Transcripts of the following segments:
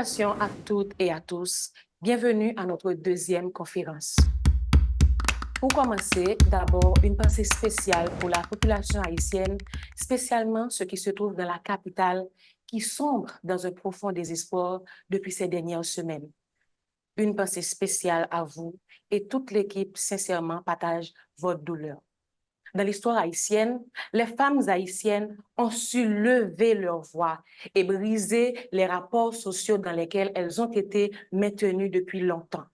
Salutations à toutes et à tous. Bienvenue à notre deuxième conférence. Pour commencer, d'abord, une pensée spéciale pour la population haïtienne, spécialement ceux qui se trouvent dans la capitale, qui sombrent dans un profond désespoir depuis ces dernières semaines. Une pensée spéciale à vous et toute l'équipe sincèrement partage votre douleur. Dans l'histoire haïtienne, les femmes haïtiennes ont su lever leur voix et briser les rapports sociaux dans lesquels elles ont été maintenues depuis longtemps.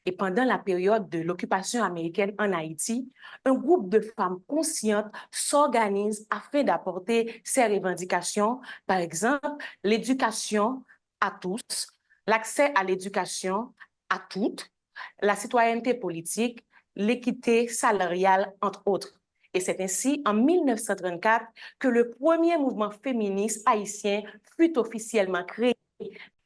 Et pendant la période de l'occupation américaine en Haïti, un groupe de femmes conscientes s'organise afin d'apporter ces revendications, par exemple l'éducation à tous, l'accès à l'éducation à toutes, la citoyenneté politique, l'équité salariale, entre autres. Et c'est ainsi, en 1934, que le premier mouvement féministe haïtien fut officiellement créé.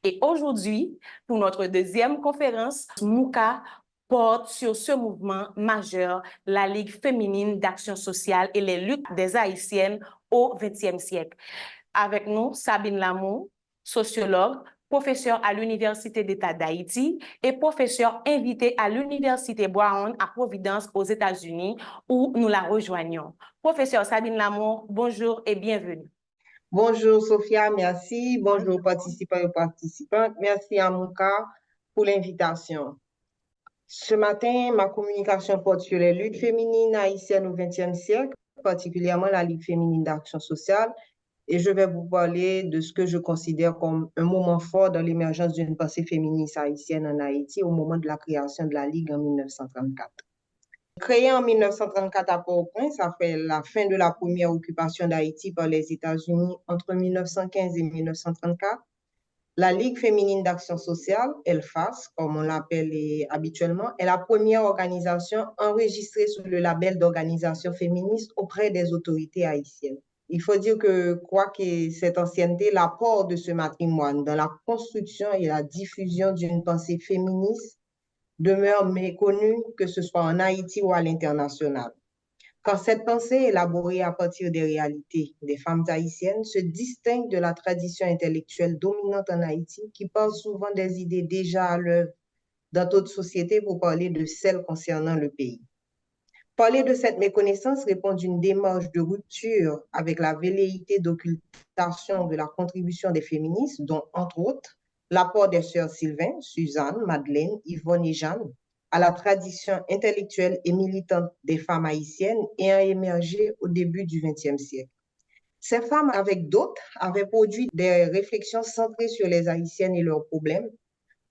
Et aujourd'hui, pour notre deuxième conférence, Mouka porte sur ce mouvement majeur, la Ligue féminine d'action sociale et les luttes des Haïtiennes au XXe siècle. Avec nous, Sabine Lamour, sociologue, professeure à l'Université d'État d'Haïti et professeure invitée à l'Université Brown à Providence aux États-Unis, où nous la rejoignons. Professeure Sabine Lamour, bonjour et bienvenue. Bonjour Sophia, merci. Bonjour participants et participantes. Merci à Mouka pour l'invitation. Ce matin, ma communication porte sur les luttes féminines haïtiennes au XXe siècle, particulièrement la Ligue féminine d'action sociale, et je vais vous parler de ce que je considère comme un moment fort dans l'émergence d'une pensée féministe haïtienne en Haïti au moment de la création de la Ligue en 1934. Créée en 1934 à Port-au-Prince, après la fin de la première occupation d'Haïti par les États-Unis entre 1915 et 1934, la Ligue féminine d'action sociale, LFAS, comme on l'appelle habituellement, est la première organisation enregistrée sous le label d'organisation féministe auprès des autorités haïtiennes. Il faut dire que, quoique cette ancienneté, l'apport de ce matrimoine dans la construction et la diffusion d'une pensée féministe demeure méconnue, que ce soit en Haïti ou à l'international. Quand cette pensée, élaborée à partir des réalités des femmes haïtiennes, se distingue de la tradition intellectuelle dominante en Haïti, qui parle souvent des idées déjà à l'œuvre dans toute société pour parler de celles concernant le pays. Parler de cette méconnaissance répond d'une démarche de rupture avec la velléité d'occultation de la contribution des féministes, dont, entre autres, l'apport des sœurs Sylvain, Suzanne, Madeleine, Yvonne et Jeanne, à la tradition intellectuelle et militante des femmes haïtiennes ayant émergé au début du XXe siècle. Ces femmes, avec d'autres, avaient produit des réflexions centrées sur les Haïtiennes et leurs problèmes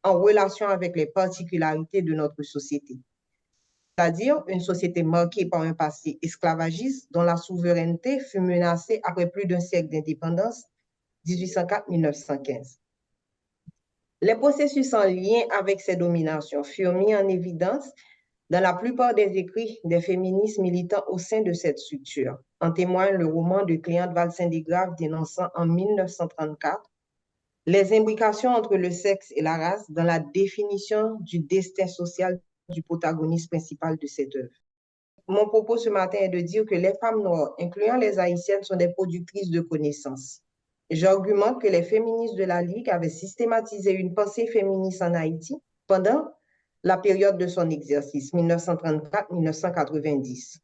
en relation avec les particularités de notre société. C'est-à-dire une société marquée par un passé esclavagiste dont la souveraineté fut menacée après plus d'un siècle d'indépendance, 1804-1915. Les processus en lien avec ces dominations furent mis en évidence dans la plupart des écrits des féministes militants au sein de cette structure. En témoigne le roman de Cléante Valsin-Desgraves dénonçant en 1934 les imbrications entre le sexe et la race dans la définition du destin social du protagoniste principal de cette œuvre. Mon propos ce matin est de dire que les femmes noires, incluant les haïtiennes, sont des productrices de connaissances. J'argumente que les féministes de la Ligue avaient systématisé une pensée féministe en Haïti pendant la période de son exercice, 1934-1990.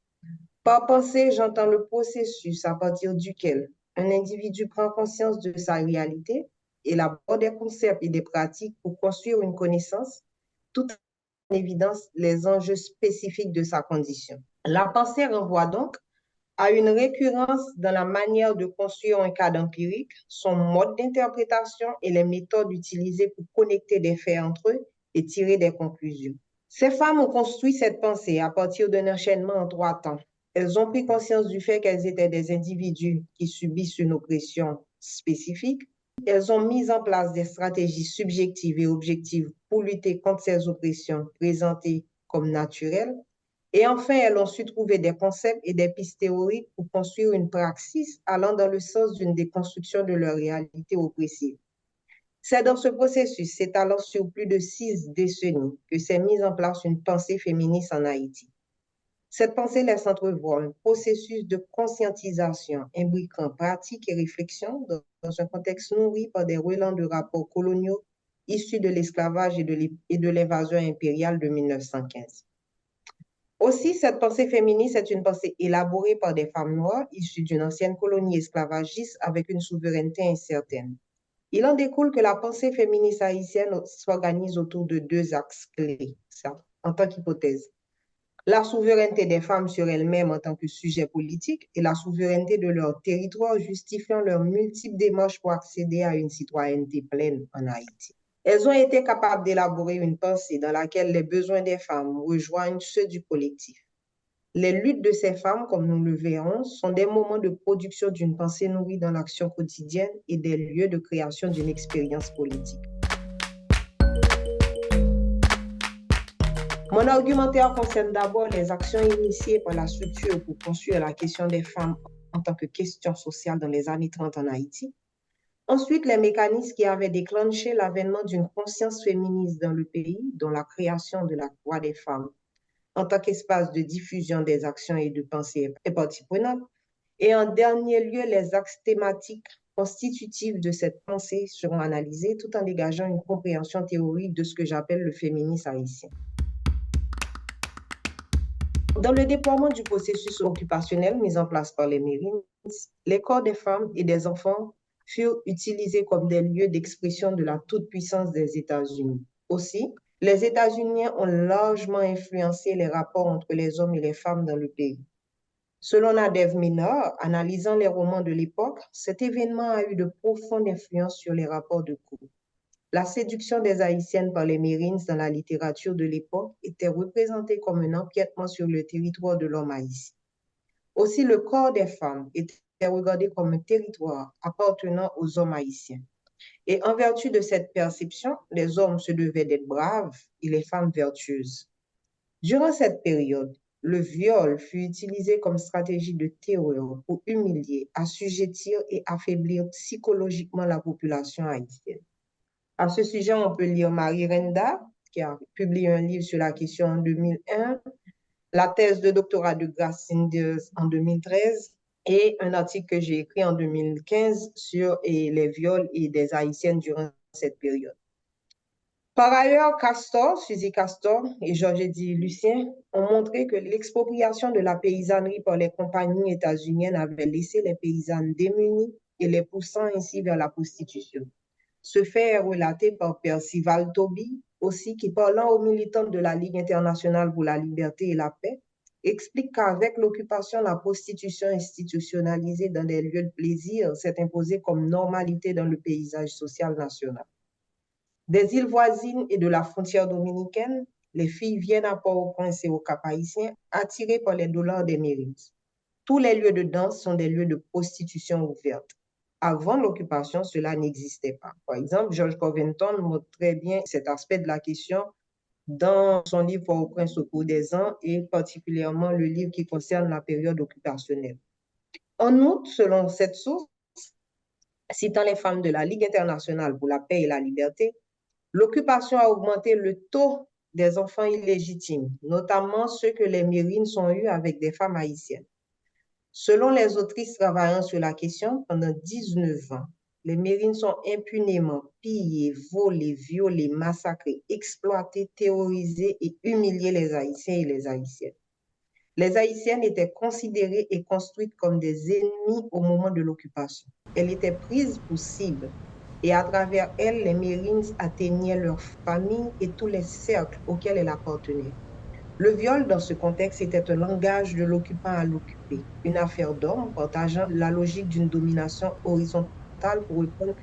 Par pensée, j'entends le processus à partir duquel un individu prend conscience de sa réalité, élabore des concepts et des pratiques pour construire une connaissance, tout en évidence les enjeux spécifiques de sa condition. La pensée renvoie donc à une récurrence dans la manière de construire un cadre empirique, son mode d'interprétation et les méthodes utilisées pour connecter des faits entre eux et tirer des conclusions. Ces femmes ont construit cette pensée à partir d'un enchaînement en 3 temps. Elles ont pris conscience du fait qu'elles étaient des individus qui subissent une oppression spécifique. Elles ont mis en place des stratégies subjectives et objectives pour lutter contre ces oppressions présentées comme naturelles. Et enfin, elles ont su trouver des concepts et des pistes théoriques pour construire une praxis allant dans le sens d'une déconstruction de leur réalité oppressive. C'est dans ce processus, s'étalant sur plus de 6 décennies, que s'est mise en place une pensée féministe en Haïti. Cette pensée laisse entrevoir un processus de conscientisation imbriquant pratique et réflexion dans un contexte nourri par des relents de rapports coloniaux issus de l'esclavage et de l'invasion impériale de 1915. Aussi, cette pensée féministe est une pensée élaborée par des femmes noires issues d'une ancienne colonie esclavagiste avec une souveraineté incertaine. Il en découle que la pensée féministe haïtienne s'organise autour de deux axes clés, ça, en tant qu'hypothèse. La souveraineté des femmes sur elles-mêmes en tant que sujet politique et la souveraineté de leur territoire justifiant leurs multiples démarches pour accéder à une citoyenneté pleine en Haïti. Elles ont été capables d'élaborer une pensée dans laquelle les besoins des femmes rejoignent ceux du collectif. Les luttes de ces femmes, comme nous le verrons, sont des moments de production d'une pensée nourrie dans l'action quotidienne et des lieux de création d'une expérience politique. Mon argumentaire concerne d'abord les actions initiées par la structure pour construire la question des femmes en tant que question sociale dans les années 30 en Haïti. Ensuite, les mécanismes qui avaient déclenché l'avènement d'une conscience féministe dans le pays, dont la création de la voix des femmes en tant qu'espace de diffusion des actions et de pensée et partie prenante. Et en dernier lieu, les axes thématiques constitutifs de cette pensée seront analysés tout en dégageant une compréhension théorique de ce que j'appelle le féminisme haïtien. Dans le déploiement du processus occupationnel mis en place par les Marines, les corps des femmes et des enfants furent utilisés comme des lieux d'expression de la toute-puissance des États-Unis. Aussi, les États-Unis ont largement influencé les rapports entre les hommes et les femmes dans le pays. Selon Nadev Minor, analysant les romans de l'époque, cet événement a eu de profondes influences sur les rapports de couple. La séduction des Haïtiennes par les Marines dans la littérature de l'époque était représentée comme un empiètement sur le territoire de l'homme haïtien. Aussi, le corps des femmes était regardé comme un territoire appartenant aux hommes haïtiens. Et en vertu de cette perception, les hommes se devaient d'être braves et les femmes vertueuses. Durant cette période, le viol fut utilisé comme stratégie de terreur pour humilier, assujettir et affaiblir psychologiquement la population haïtienne. À ce sujet, on peut lire Marie Renda, qui a publié un livre sur la question en 2001, la thèse de doctorat de Grace Sanders en 2013 et un article que j'ai écrit en 2015 sur les viols et des Haïtiennes durant cette période. Par ailleurs, Suzy Castor et Georges-Édith Lucien ont montré que l'expropriation de la paysannerie par les compagnies états-uniennes avait laissé les paysannes démunies et les poussant ainsi vers la prostitution. Ce fait est relaté par Percival Toby, aussi qui, parlant aux militants de la Ligue internationale pour la liberté et la paix, explique qu'avec l'occupation, la prostitution institutionnalisée dans des lieux de plaisir s'est imposée comme normalité dans le paysage social national. Des îles voisines et de la frontière dominicaine, les filles viennent à Port-au-Prince et au Cap-Haïtien attirées par les dollars des Marines. Tous les lieux de danse sont des lieux de prostitution ouvertes. Avant l'occupation, cela n'existait pas. Par exemple, George Covington montre très bien cet aspect de la question dans son livre Port-au-Prince au cours des ans et particulièrement le livre qui concerne la période occupationnelle. En outre, selon cette source, citant les femmes de la Ligue internationale pour la paix et la liberté, l'occupation a augmenté le taux des enfants illégitimes, notamment ceux que les Marines ont eus avec des femmes haïtiennes. Selon les autrices travaillant sur la question, pendant 19 ans, les Marines ont impunément pillé, volé, violé, massacré, exploité, terrorisé et humilié les Haïtiens et les Haïtiennes. Les Haïtiennes étaient considérées et construites comme des ennemis au moment de l'occupation. Elles étaient prises pour cible et à travers elles, les Marines atteignaient leurs familles et tous les cercles auxquels elles appartenaient. Le viol, dans ce contexte, était un langage de l'occupant à l'occupé, une affaire d'hommes partageant la logique d'une domination horizontale pour répondre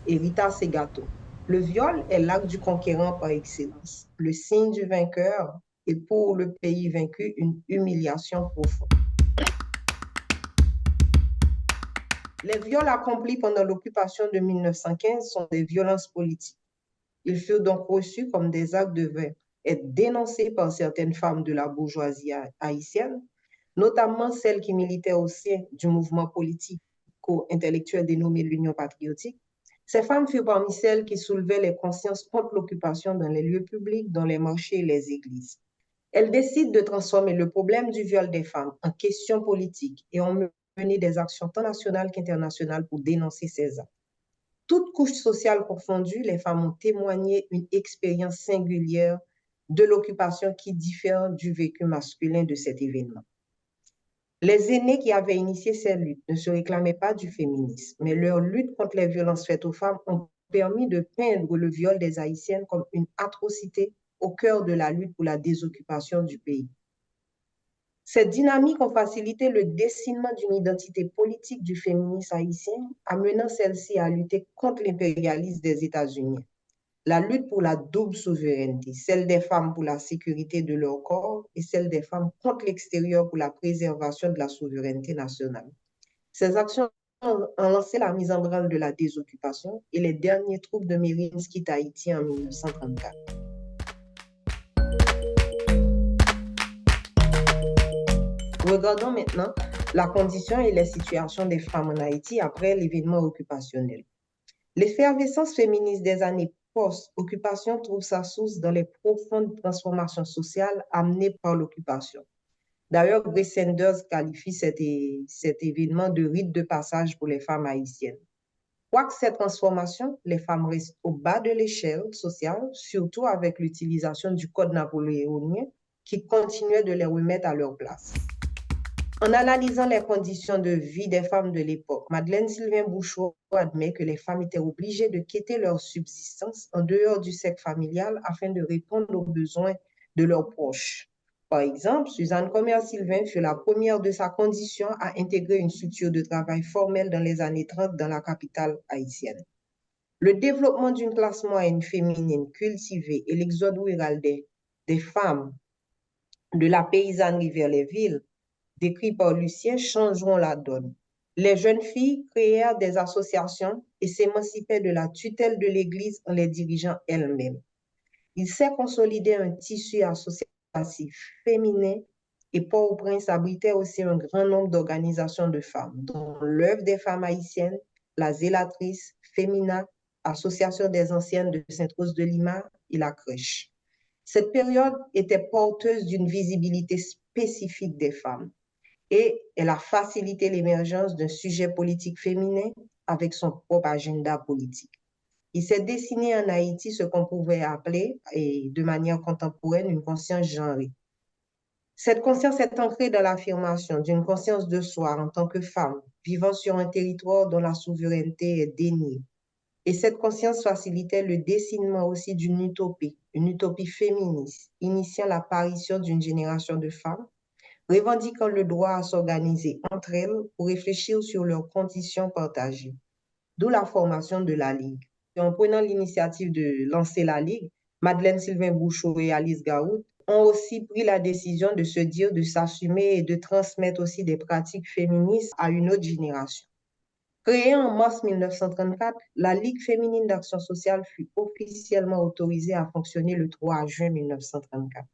Rita Segato. Le viol est l'acte du conquérant par excellence, le signe du vainqueur et pour le pays vaincu, une humiliation profonde. Les viols accomplis pendant l'occupation de 1915 sont des violences politiques. Ils furent donc reçus comme des actes devaient être dénoncés par certaines femmes de la bourgeoisie haïtienne, notamment celles qui militaient au sein du mouvement politico-intellectuel dénommé l'Union patriotique. Ces femmes furent parmi celles qui soulevaient les consciences contre l'occupation dans les lieux publics, dans les marchés et les églises. Elles décident de transformer le problème du viol des femmes en question politique et ont mené des actions tant nationales qu'internationales pour dénoncer ces actes. Toutes couches sociales confondues, les femmes ont témoigné une expérience singulière de l'occupation qui diffère du vécu masculin de cet événement. Les aînés qui avaient initié ces luttes ne se réclamaient pas du féminisme, mais leur lutte contre les violences faites aux femmes ont permis de peindre le viol des Haïtiennes comme une atrocité au cœur de la lutte pour la désoccupation du pays. Cette dynamique a facilité le dessinement d'une identité politique du féminisme haïtien, amenant celle-ci à lutter contre l'impérialisme des États-Unis. La lutte pour la double souveraineté, celle des femmes pour la sécurité de leur corps et celle des femmes contre l'extérieur pour la préservation de la souveraineté nationale. Ces actions ont lancé la mise en branle de la désoccupation et les dernières troupes de Marines quittent Haïti en 1934. Regardons maintenant la condition et les situations des femmes en Haïti après l'événement occupationnel. L'effervescence féministe des années post-occupation trouve sa source dans les profondes transformations sociales amenées par l'occupation. D'ailleurs, Grace Sanders qualifie cet événement de rite de passage pour les femmes haïtiennes. Quoique cette transformation, les femmes restent au bas de l'échelle sociale, surtout avec l'utilisation du Code napoléonien qui continuait de les remettre à leur place. En analysant les conditions de vie des femmes de l'époque, Madeleine Sylvain Bouchot admet que les femmes étaient obligées de quitter leur subsistance en dehors du cercle familial afin de répondre aux besoins de leurs proches. Par exemple, Suzanne Comer-Sylvain fut la première de sa condition à intégrer une structure de travail formelle dans les années 30 dans la capitale haïtienne. Le développement d'une classe moyenne féminine cultivée et l'exode rural des femmes de la paysannerie vers les villes décrits par Lucien, changeront la donne. Les jeunes filles créèrent des associations et s'émancipaient de la tutelle de l'Église en les dirigeant elles-mêmes. Il s'est consolidé un tissu associatif féminin et Port-au-Prince abritait aussi un grand nombre d'organisations de femmes, dont l'œuvre des femmes haïtiennes, la Zélatrice, Fémina, Association des anciennes de Sainte-Rose de Lima et la Crèche. Cette période était porteuse d'une visibilité spécifique des femmes et elle a facilité l'émergence d'un sujet politique féminin avec son propre agenda politique. Il s'est dessiné en Haïti ce qu'on pouvait appeler, et de manière contemporaine, une conscience genrée. Cette conscience est ancrée dans l'affirmation d'une conscience de soi en tant que femme, vivant sur un territoire dont la souveraineté est déniée. Et cette conscience facilitait le dessinement aussi d'une utopie, une utopie féministe, initiant l'apparition d'une génération de femmes revendiquant le droit à s'organiser entre elles pour réfléchir sur leurs conditions partagées. D'où la formation de la Ligue. Et en prenant l'initiative de lancer la Ligue, Madeleine Sylvain Bouchot et Alice Gaout ont aussi pris la décision de se dire, de s'assumer et de transmettre aussi des pratiques féministes à une autre génération. Créée en mars 1934, la Ligue féminine d'action sociale fut officiellement autorisée à fonctionner le 3 juin 1934.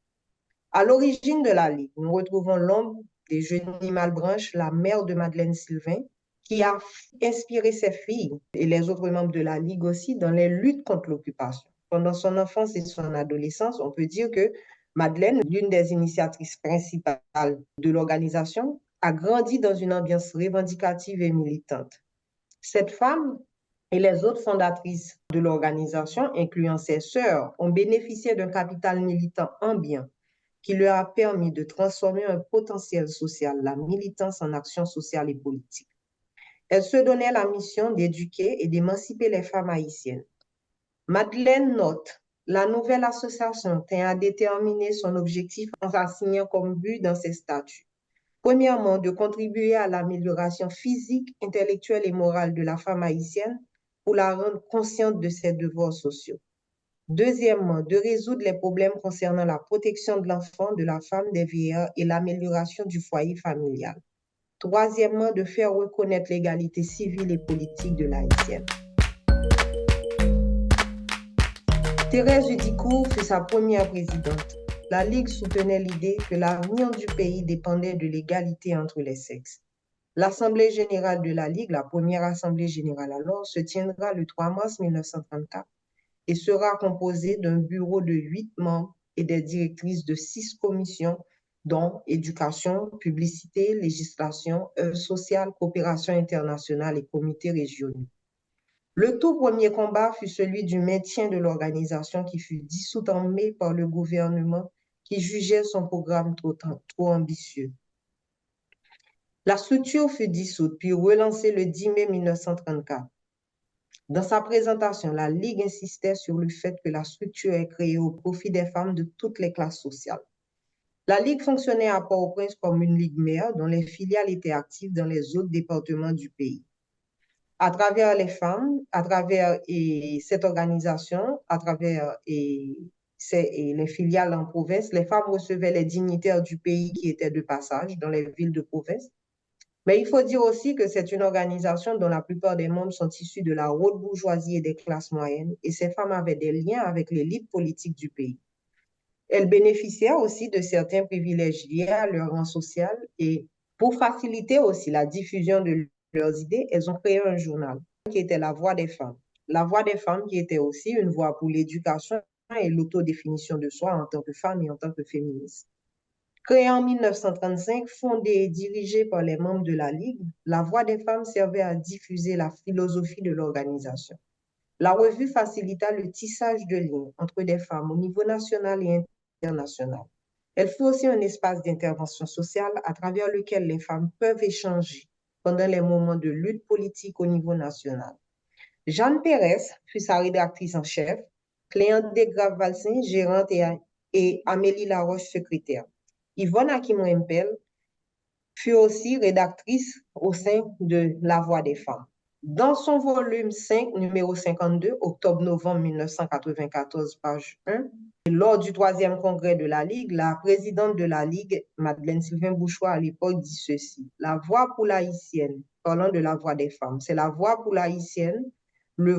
À l'origine de la Ligue, nous retrouvons l'ombre de Jeannie Malbranche, la mère de Madeleine Sylvain, qui a inspiré ses filles et les autres membres de la Ligue aussi dans les luttes contre l'occupation. Pendant son enfance et son adolescence, on peut dire que Madeleine, l'une des initiatrices principales de l'organisation, a grandi dans une ambiance revendicative et militante. Cette femme et les autres fondatrices de l'organisation, incluant ses sœurs, ont bénéficié d'un capital militant ambiant qui leur a permis de transformer un potentiel social, la militance en action sociale et politique. Elle se donnait la mission d'éduquer et d'émanciper les femmes haïtiennes. Madeleine note, la nouvelle association tient à déterminer son objectif en s'assignant comme but dans ses statuts. Premièrement, de contribuer à l'amélioration physique, intellectuelle et morale de la femme haïtienne pour la rendre consciente de ses devoirs sociaux. Deuxièmement, de résoudre les problèmes concernant la protection de l'enfant, de la femme, des vieillards et l'amélioration du foyer familial. Troisièmement, de faire reconnaître l'égalité civile et politique de l'haïtienne. Thérèse Udicourt fut sa première présidente. La Ligue soutenait l'idée que l'avenir du pays dépendait de l'égalité entre les sexes. L'Assemblée générale de la Ligue, la première Assemblée générale alors, se tiendra le 3 mars 1934 et sera composée d'un bureau de 8 membres et des directrices de 6 commissions, dont éducation, publicité, législation, œuvres sociales, coopération internationale et comités régionaux. Le tout premier combat fut celui du maintien de l'organisation qui fut dissoute en mai par le gouvernement qui jugeait son programme trop ambitieux. La structure fut dissoute puis relancée le 10 mai 1934. Dans sa présentation, la Ligue insistait sur le fait que la structure est créée au profit des femmes de toutes les classes sociales. La Ligue fonctionnait à Port-au-Prince comme une ligue mère dont les filiales étaient actives dans les autres départements du pays. À travers les femmes, à travers cette organisation, à travers les filiales en province, les femmes recevaient les dignitaires du pays qui étaient de passage dans les villes de province. Mais il faut dire aussi que c'est une organisation dont la plupart des membres sont issus de la haute bourgeoisie et des classes moyennes, et ces femmes avaient des liens avec l'élite politique du pays. Elles bénéficiaient aussi de certains privilèges liés à leur rang social, et pour faciliter aussi la diffusion de leurs idées, elles ont créé un journal qui était La Voix des femmes. La Voix des femmes qui était aussi une voix pour l'éducation et l'autodéfinition de soi en tant que femme et en tant que féministe. Créée en 1935, fondée et dirigée par les membres de la Ligue, La Voix des femmes servait à diffuser la philosophie de l'organisation. La revue facilita le tissage de liens entre des femmes au niveau national et international. Elle fut aussi un espace d'intervention sociale à travers lequel les femmes peuvent échanger pendant les moments de lutte politique au niveau national. Jeanne Pérez fut sa rédactrice en chef, Cléante Desgraves-Valsin, gérante et Amélie Laroche, secrétaire. Yvonne Akim-Rempel fut aussi rédactrice au sein de La Voix des femmes. Dans son volume 5, numéro 52, octobre-novembre 1994, page 1, lors du 3e congrès de la Ligue, la présidente de la Ligue, Madeleine Sylvain-Bouchois, à l'époque, dit ceci: « La voix pour l'haïtienne, parlant de la voix des femmes, c'est la voix pour l'haïtienne, le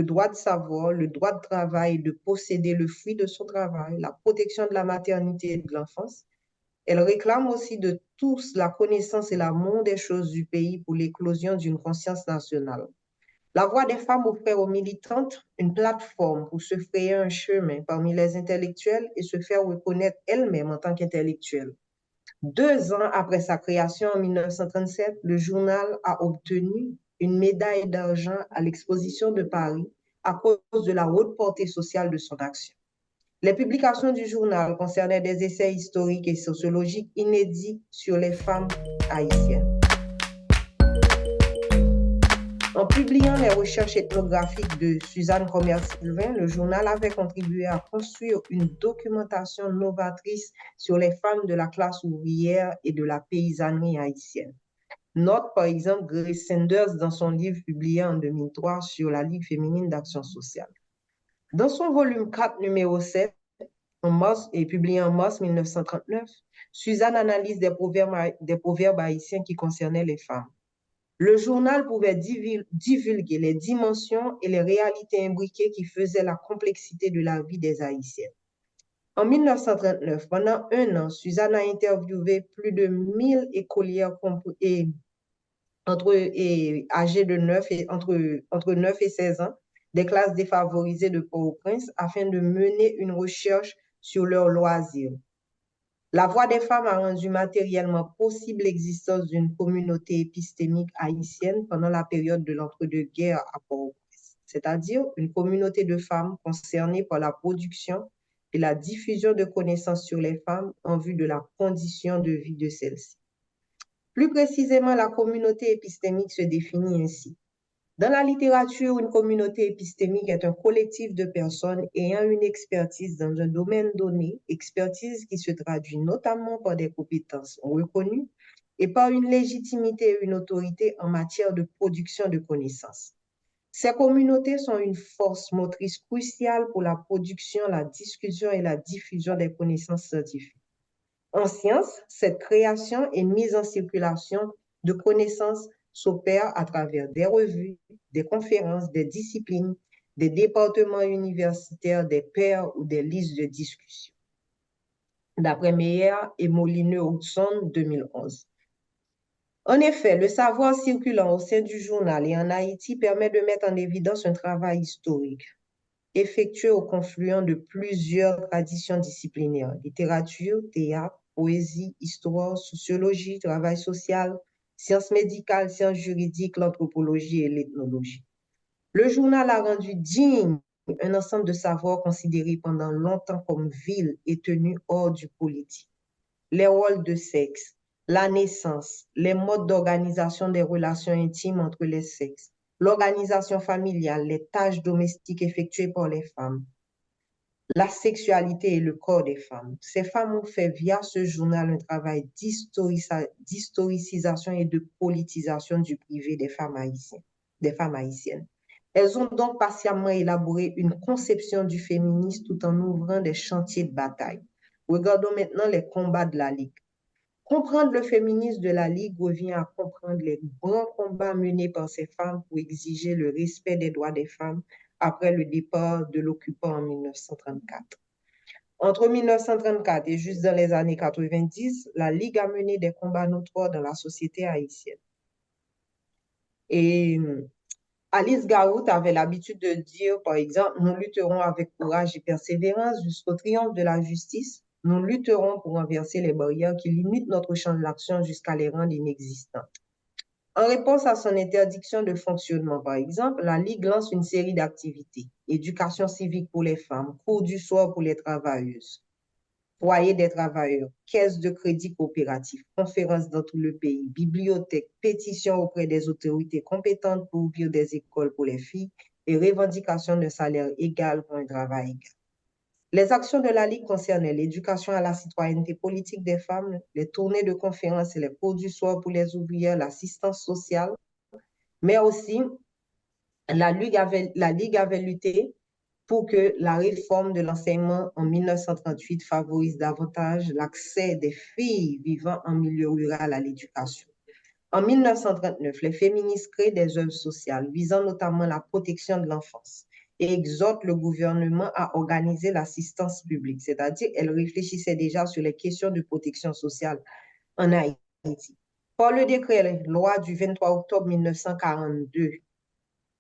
droit de savoir, le droit de travail et de posséder le fruit de son travail, la protection de la maternité et de l'enfance. Elle réclame aussi de tous la connaissance et l'amour des choses du pays pour l'éclosion d'une conscience nationale. La voix des femmes offrait aux militantes une plateforme pour se frayer un chemin parmi les intellectuels et se faire reconnaître elles-mêmes en tant qu'intellectuelles. 2 ans après sa création en 1937, le journal a obtenu une médaille d'argent à l'exposition de Paris à cause de la haute portée sociale de son action. Les publications du journal concernaient des essais historiques et sociologiques inédits sur les femmes haïtiennes. En publiant les recherches ethnographiques de Suzanne Commerce-Sylvain, le journal avait contribué à construire une documentation novatrice sur les femmes de la classe ouvrière et de la paysannerie haïtienne. Note par exemple Grace Sanders dans son livre publié en 2003 sur la Ligue féminine d'action sociale. Dans son volume 4, numéro 7, publié en mars 1939, Suzanne analyse des proverbes haïtiens qui concernaient les femmes. Le journal pouvait divulguer les dimensions et les réalités imbriquées qui faisaient la complexité de la vie des Haïtiennes. En 1939, pendant 1 an, Suzanne a interviewé plus de 1000 écolières âgées de entre 9 et 16 ans, des classes défavorisées de Port-au-Prince, afin de mener une recherche sur leurs loisirs. La Voix des femmes a rendu matériellement possible l'existence d'une communauté épistémique haïtienne pendant la période de l'entre-deux-guerres à Port-au-Prince, c'est-à-dire une communauté de femmes concernées par la production et la diffusion de connaissances sur les femmes en vue de la condition de vie de celles-ci. Plus précisément, la communauté épistémique se définit ainsi. Dans la littérature, une communauté épistémique est un collectif de personnes ayant une expertise dans un domaine donné, expertise qui se traduit notamment par des compétences reconnues et par une légitimité et une autorité en matière de production de connaissances. Ces communautés sont une force motrice cruciale pour la production, la discussion et la diffusion des connaissances scientifiques. En sciences, cette création et mise en circulation de connaissances s'opère à travers des revues, des conférences, des disciplines, des départements universitaires, des pairs ou des listes de discussion. D'après Meyer et Molineux-Hudson, 2011. En effet, le savoir circulant au sein du journal et en Haïti permet de mettre en évidence un travail historique effectué au confluent de plusieurs traditions disciplinaires: littérature, théâtre, poésie, histoire, sociologie, travail social, sciences médicales, sciences juridiques, l'anthropologie et l'ethnologie. Le journal a rendu digne un ensemble de savoirs considérés pendant longtemps comme vils et tenus hors du politique. Les rôles de sexe, la naissance, les modes d'organisation des relations intimes entre les sexes, l'organisation familiale, les tâches domestiques effectuées par les femmes, la sexualité et le corps des femmes. Ces femmes ont fait via ce journal un travail d'historicisation et de politisation du privé des femmes haïtiennes. Elles ont donc patiemment élaboré une conception du féminisme tout en ouvrant des chantiers de bataille. Regardons maintenant les combats de la Ligue. Comprendre le féminisme de la Ligue revient à comprendre les grands combats menés par ces femmes pour exiger le respect des droits des femmes après le départ de l'occupant en 1934. Entre 1934 et juste dans les années 90, la Ligue a mené des combats notoires dans la société haïtienne. Et Alice Garout avait l'habitude de dire, par exemple, nous lutterons avec courage et persévérance jusqu'au triomphe de la justice. Nous lutterons pour renverser les barrières qui limitent notre champ d'action jusqu'à les rendre inexistantes. En réponse à son interdiction de fonctionnement, par exemple, la Ligue lance une série d'activités. Éducation civique pour les femmes, cours du soir pour les travailleuses, foyer des travailleurs, caisse de crédit coopératif, conférences dans tout le pays, bibliothèque, pétition auprès des autorités compétentes pour ouvrir des écoles pour les filles et revendication d'un salaire égal pour un travail égal. Les actions de la Ligue concernaient l'éducation à la citoyenneté politique des femmes, les tournées de conférences et les cours du soir pour les ouvrières, l'assistance sociale, mais aussi la Ligue avait lutté pour que la réforme de l'enseignement en 1938 favorise davantage l'accès des filles vivant en milieu rural à l'éducation. En 1939, les féministes créent des œuvres sociales visant notamment la protection de l'enfance et exhortent le gouvernement à organiser l'assistance publique, c'est-à-dire elles réfléchissaient déjà sur les questions de protection sociale en Haïti. Par le décret loi du 23 octobre 1942,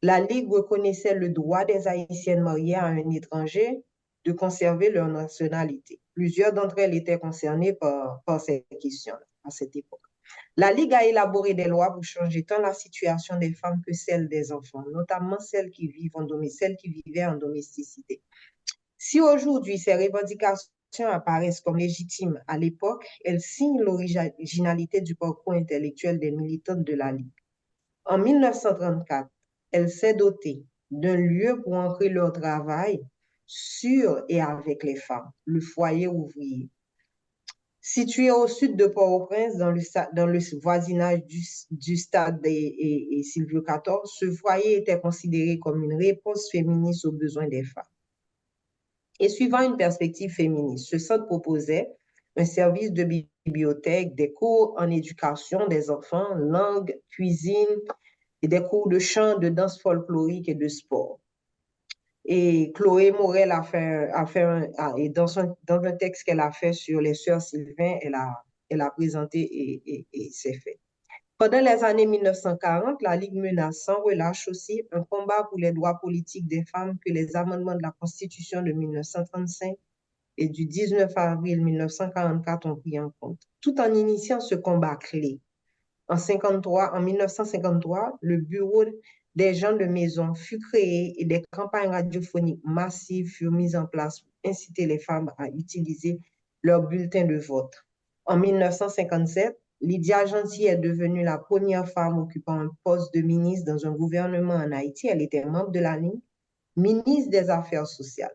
la Ligue reconnaissait le droit des Haïtiennes mariées à un étranger de conserver leur nationalité. Plusieurs d'entre elles étaient concernées par ces questions à cette époque. La Ligue a élaboré des lois pour changer tant la situation des femmes que celle des enfants, notamment celles qui vivaient en domesticité. Si aujourd'hui ces revendications apparaissent comme légitimes, à l'époque, elles signent l'originalité du parcours intellectuel des militantes de la Ligue. En 1934, elle s'est dotée d'un lieu pour ancrer leur travail sur et avec les femmes, le foyer ouvrier. Situé au sud de Port-au-Prince, dans le voisinage du stade et Silvio XIV, ce foyer était considéré comme une réponse féministe aux besoins des femmes. Et suivant une perspective féministe, ce centre proposait un service de bibliothèque, des cours en éducation des enfants, langue, cuisine, et des cours de chant, de danse folklorique et de sport. Et Chloé Morel et dans un texte qu'elle a fait sur les sœurs Sylvain, elle a présenté et c'est fait. Pendant les années 1940, la Ligue mena sans relâche aussi un combat pour les droits politiques des femmes que les amendements de la Constitution de 1935 et du 19 avril 1944 ont pris en compte, tout en initiant ce combat clé. En 1953, le bureau des gens de maison fut créé et des campagnes radiophoniques massives furent mises en place pour inciter les femmes à utiliser leur bulletin de vote. En 1957, Lydia Gentil est devenue la première femme occupant un poste de ministre dans un gouvernement en Haïti. Elle était membre de la Ligue, ministre des Affaires sociales.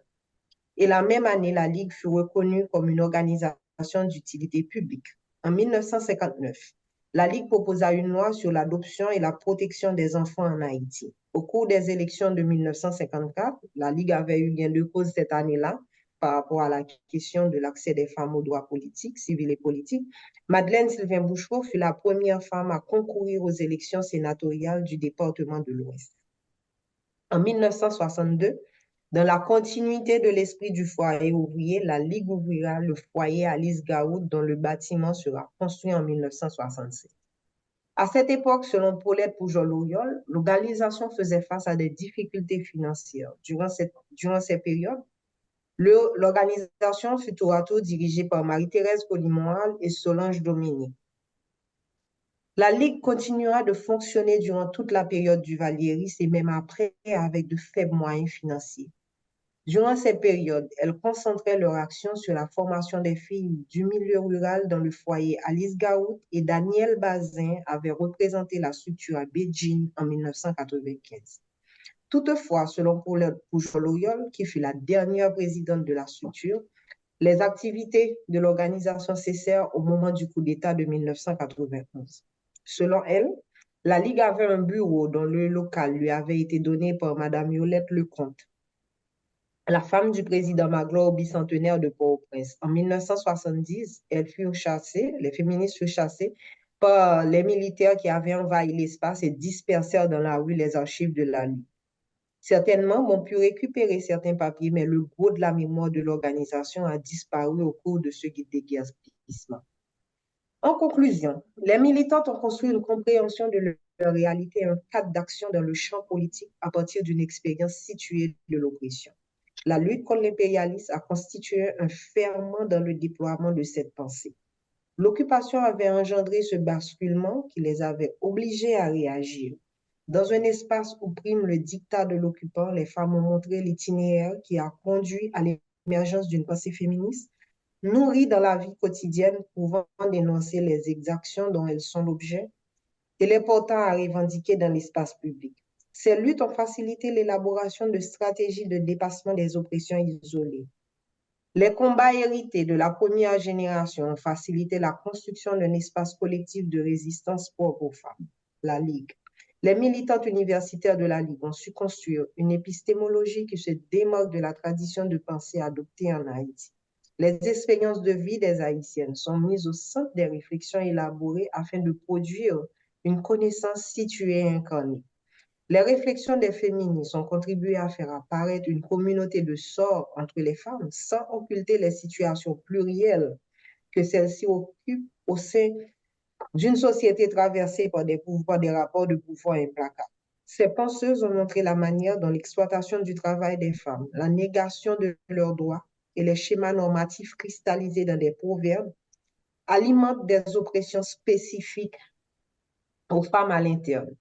Et la même année, la Ligue fut reconnue comme une organisation d'utilité publique. En 1959, la Ligue proposa une loi sur l'adoption et la protection des enfants en Haïti. Au cours des élections de 1954, la Ligue avait eu gain de cause cette année-là par rapport à la question de l'accès des femmes aux droits politiques, civils et politiques. Madeleine Sylvain Bouchereau fut la première femme à concourir aux élections sénatoriales du département de l'Ouest. En 1962, dans la continuité de l'esprit du foyer ouvrier, la Ligue ouvrira le foyer Alice Garout dont le bâtiment sera construit en 1967. À cette époque, selon Paulette Poujol-Auriol, l'organisation faisait face à des difficultés financières. Durant ces périodes, l'organisation fut tour à tour dirigée par Marie-Thérèse Polymoral et Solange Dominique. La Ligue continuera de fonctionner durant toute la période du Valieris et même après avec de faibles moyens financiers. Durant cette période, elles concentraient leur action sur la formation des filles du milieu rural dans le foyer Alice Gaout et Daniel Bazin avait représenté la structure à Beijing en 1995. Toutefois, selon Paulette Pouchol-Oriol, qui fut la dernière présidente de la structure, les activités de l'organisation cessèrent au moment du coup d'État de 1991. Selon elle, la Ligue avait un bureau dont le local lui avait été donné par Mme Yolette Lecomte, la femme du président Magloire au bicentenaire de Port-au-Prince. En 1970, les féministes furent chassées par les militaires qui avaient envahi l'espace et dispersèrent dans la rue les archives de la Ligue. Certains membres ont pu récupérer certains papiers, mais le gros de la mémoire de l'organisation a disparu au cours de ce déguerpissement. En conclusion, les militantes ont construit une compréhension de leur réalité et un cadre d'action dans le champ politique à partir d'une expérience située de l'oppression. La lutte contre l'impérialisme a constitué un ferment dans le déploiement de cette pensée. L'occupation avait engendré ce basculement qui les avait obligés à réagir. Dans un espace où prime le dictat de l'occupant, les femmes ont montré l'itinéraire qui a conduit à l'émergence d'une pensée féministe, nourrie dans la vie quotidienne, pouvant dénoncer les exactions dont elles sont l'objet et les portant à revendiquer dans l'espace public. Ces luttes ont facilité l'élaboration de stratégies de dépassement des oppressions isolées. Les combats hérités de la première génération ont facilité la construction d'un espace collectif de résistance propre aux femmes, la Ligue. Les militantes universitaires de la Ligue ont su construire une épistémologie qui se démarque de la tradition de pensée adoptée en Haïti. Les expériences de vie des Haïtiennes sont mises au centre des réflexions élaborées afin de produire une connaissance située et incarnée. Les réflexions des féministes ont contribué à faire apparaître une communauté de sorts entre les femmes sans occulter les situations plurielles que celles-ci occupent au sein d'une société traversée par des rapports de pouvoir implacables. Ces penseuses ont montré la manière dont l'exploitation du travail des femmes, la négation de leurs droits et les schémas normatifs cristallisés dans des proverbes alimentent des oppressions spécifiques aux femmes à l'interne.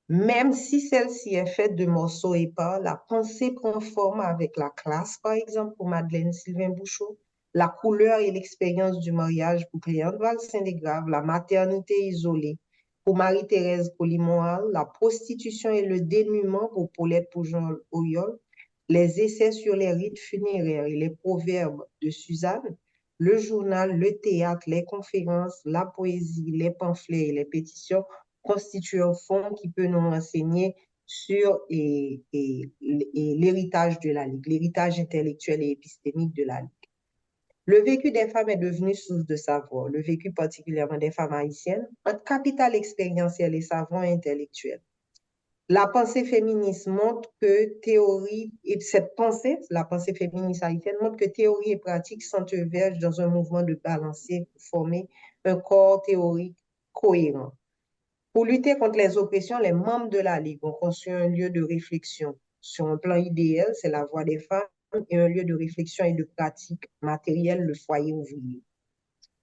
Même si celle-ci est faite de morceaux épars, la pensée prend forme avec la classe, par exemple, pour Madeleine Sylvain-Bouchot, la couleur et l'expérience du mariage pour Cléante Val-Saint-Dégrave, la maternité isolée pour Marie-Thérèse Colimoal, la prostitution et le dénuement pour Paulette Pouchol-Oriol, les essais sur les rites funéraires et les proverbes de Suzanne, le journal, le théâtre, les conférences, la poésie, les pamphlets et les pétitions constitue un fonds qui peut nous renseigner sur l'héritage de la Ligue, l'héritage intellectuel et épistémique de la Ligue. Le vécu des femmes est devenu source de savoir, le vécu particulièrement des femmes haïtiennes, un capital expérientiel et savant et intellectuel. La pensée féministe montre que théorie, et cette pensée, la pensée féministe haïtienne, montre que théorie et pratique s'entrevêchent dans un mouvement de balancier pour former un corps théorique cohérent. Pour lutter contre les oppressions, les membres de la Ligue ont conçu un lieu de réflexion. Sur un plan idéal, c'est la voix des femmes et un lieu de réflexion et de pratique matérielle, le foyer ouvrier.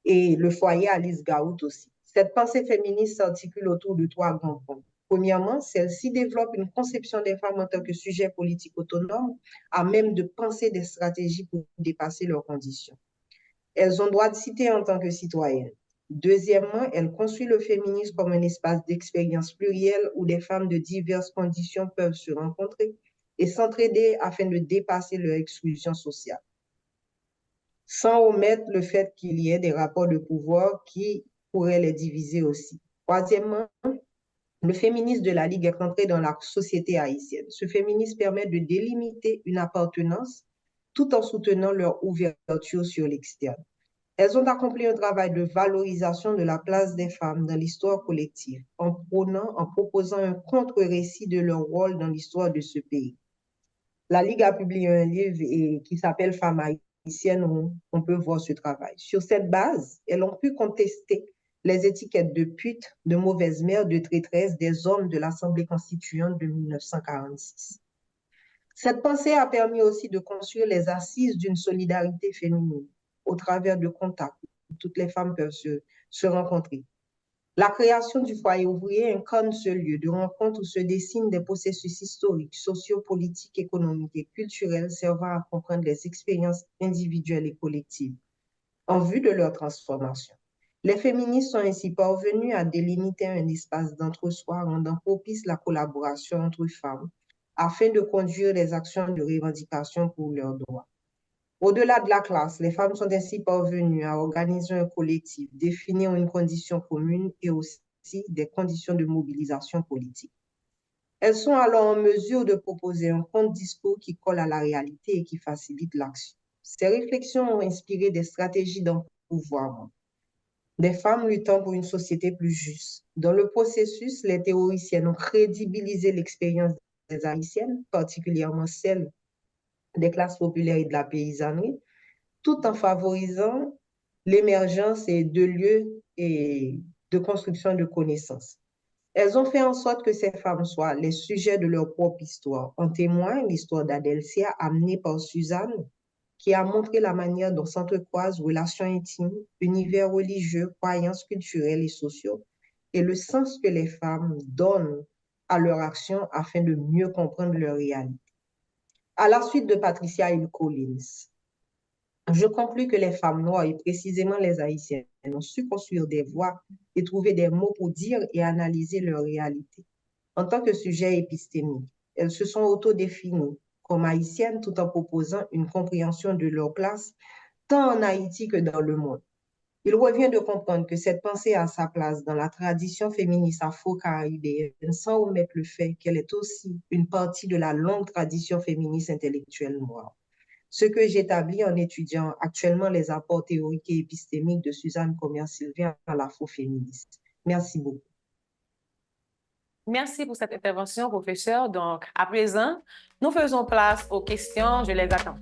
Et le foyer Alice Gaout aussi. Cette pensée féministe s'articule autour de trois grands points. Premièrement, celle-ci développe une conception des femmes en tant que sujet politique autonome, à même de penser des stratégies pour dépasser leurs conditions. Elles ont droit de citer en tant que citoyennes. Deuxièmement, elle construit le féminisme comme un espace d'expérience plurielle où des femmes de diverses conditions peuvent se rencontrer et s'entraider afin de dépasser leur exclusion sociale, sans omettre le fait qu'il y ait des rapports de pouvoir qui pourraient les diviser aussi. Troisièmement, le féminisme de la Ligue est entré dans la société haïtienne. Ce féminisme permet de délimiter une appartenance tout en soutenant leur ouverture sur l'externe. Elles ont accompli un travail de valorisation de la place des femmes dans l'histoire collective, en proposant un contre-récit de leur rôle dans l'histoire de ce pays. La Ligue a publié un livre qui s'appelle Femmes haïtiennes, où on peut voir ce travail. Sur cette base, elles ont pu contester les étiquettes de pute, de mauvaise mère, de traîtresse des hommes de l'Assemblée constituante de 1946. Cette pensée a permis aussi de construire les assises d'une solidarité féminine au travers de contacts où toutes les femmes peuvent se rencontrer. La création du foyer ouvrier incarne ce lieu de rencontre où se dessinent des processus historiques, sociopolitiques, économiques et culturels servant à comprendre les expériences individuelles et collectives en vue de leur transformation. Les féministes sont ainsi parvenues à délimiter un espace d'entre-soi rendant propice la collaboration entre femmes afin de conduire des actions de revendication pour leurs droits. Au-delà de la classe, les femmes sont ainsi parvenues à organiser un collectif, définir une condition commune et aussi des conditions de mobilisation politique. Elles sont alors en mesure de proposer un contre-discours qui colle à la réalité et qui facilite l'action. Ces réflexions ont inspiré des stratégies d'empouvoirment, des femmes luttant pour une société plus juste. Dans le processus, les théoriciennes ont crédibilisé l'expérience des Haïtiennes, particulièrement celle des classes populaires et de la paysannerie, tout en favorisant l'émergence de lieux et de construction de connaissances. Elles ont fait en sorte que ces femmes soient les sujets de leur propre histoire. En témoigne l'histoire d'Adelcia amenée par Suzanne, qui a montré la manière dont s'entrecroisent relations intimes, univers religieux, croyances culturelles et sociaux, et le sens que les femmes donnent à leur action afin de mieux comprendre leur réalité. À la suite de Patricia Hill Collins, je conclus que les femmes noires, et précisément les haïtiennes, ont su construire des voix et trouver des mots pour dire et analyser leur réalité. En tant que sujet épistémique, elles se sont autodéfinies comme haïtiennes tout en proposant une compréhension de leur place tant en Haïti que dans le monde. Il revient de comprendre que cette pensée a sa place dans la tradition féministe afro-caribéenne sans omettre le fait qu'elle est aussi une partie de la longue tradition féministe intellectuelle noire. Ce que j'établis en étudiant actuellement les apports théoriques et épistémiques de Suzanne Commière-Sylvain à l'afroféministe. Merci beaucoup. Merci pour cette intervention, professeur. Donc, à présent, nous faisons place aux questions. Je les attends.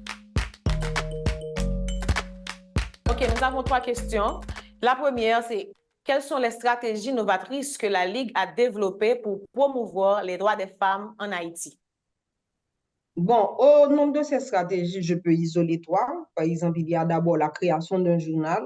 OK, nous avons 3 questions. La première, c'est quelles sont les stratégies novatrices que la Ligue a développées pour promouvoir les droits des femmes en Haïti? Bon, au nombre de ces stratégies, je peux isoler 3. Par exemple, il y a d'abord la création d'un journal.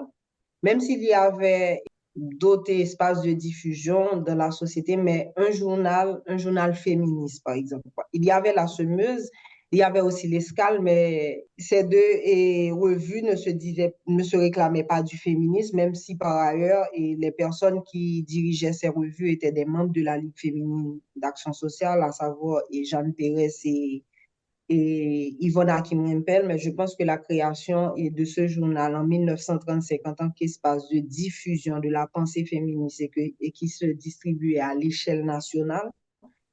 Même s'il y avait d'autres espaces de diffusion dans la société, mais un journal féministe, par exemple. Il y avait la Semeuse, il y avait aussi l'Escale, mais ces deux revues ne se réclamaient pas du féminisme, même si par ailleurs, les personnes qui dirigeaient ces revues étaient des membres de la Ligue féminine d'action sociale, à savoir Jeanne Pérez et Yvonne Hakim-Rimpel, mais je pense que la création de ce journal en 1935 en tant qu'espace de diffusion de la pensée féministe et qui se distribuait à l'échelle nationale,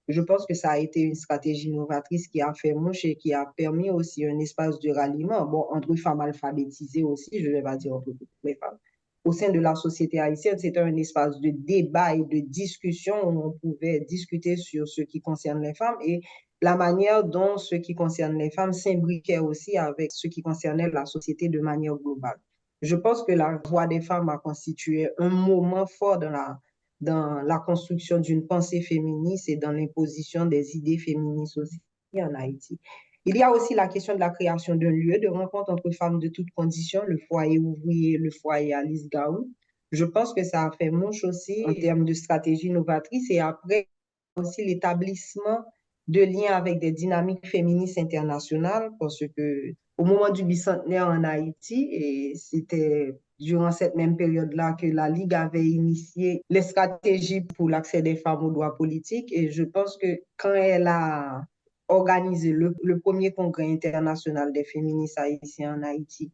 je pense que ça a été une stratégie novatrice qui a fait mouche et qui a permis aussi un espace de ralliement, bon, entre femmes alphabétisées aussi, je ne vais pas dire entre toutes les femmes. Au sein de la société haïtienne, c'était un espace de débat et de discussion où on pouvait discuter sur ce qui concerne les femmes et la manière dont ce qui concerne les femmes s'imbriquait aussi avec ce qui concernait la société de manière globale. Je pense que la voix des femmes a constitué un moment fort dans la construction d'une pensée féministe et dans l'imposition des idées féministes aussi en Haïti. Il y a aussi la question de la création d'un lieu de rencontre entre femmes de toutes conditions, le foyer ouvrier, le foyer Alice Gaou. Je pense que ça a fait mouche aussi en termes de stratégie novatrice et après aussi l'établissement de liens avec des dynamiques féministes internationales parce que au moment du bicentenaire en Haïti, et c'était durant cette même période-là que la Ligue avait initié les stratégies pour l'accès des femmes aux droits politiques. Et je pense que quand elle a organisé le premier congrès international des féministes haïtiens en Haïti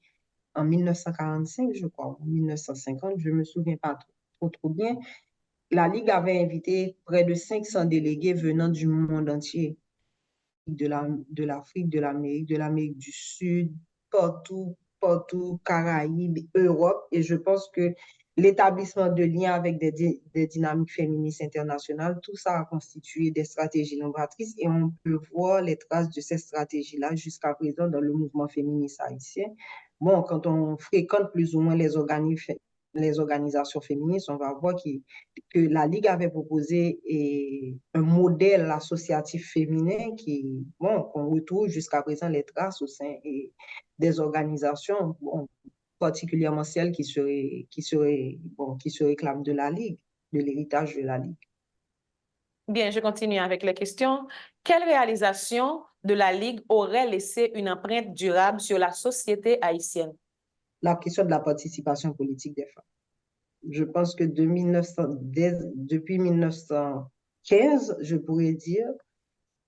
en 1945, je crois, en 1950, je ne me souviens pas trop bien, la Ligue avait invité près de 500 délégués venant du monde entier, de l'Afrique, de l'Amérique du Sud, partout, Caraïbes, Europe. Et je pense que l'établissement de liens avec des dynamiques féministes internationales, tout ça a constitué des stratégies novatrices et on peut voir les traces de ces stratégies-là jusqu'à présent dans le mouvement féministe haïtien. Bon, quand on fréquente plus ou moins les organisations féministes, on va voir que la Ligue avait proposé un modèle associatif féminin qu'on retrouve jusqu'à présent les traces au sein des organisations, bon, particulièrement celles qui se réclament de la Ligue. de l'héritage de la Ligue. Bien, je continue avec les questions. Quelle réalisation de la Ligue aurait laissé une empreinte durable sur la société haïtienne? La question de la participation politique des femmes. Je pense que depuis 1915, je pourrais dire,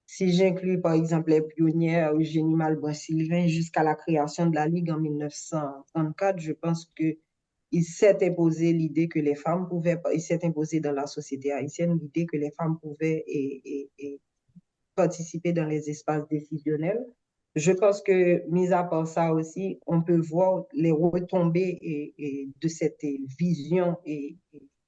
si j'inclus par exemple les pionnières Eugénie Malbrun-Sylvain jusqu'à la création de la Ligue en 1934, je pense que il s'est imposé l'idée que les femmes pouvaient, il s'est imposé dans la société haïtienne l'idée que les femmes pouvaient et participer dans les espaces décisionnels. Je pense que, mis à part ça aussi, on peut voir les retombées de cette vision et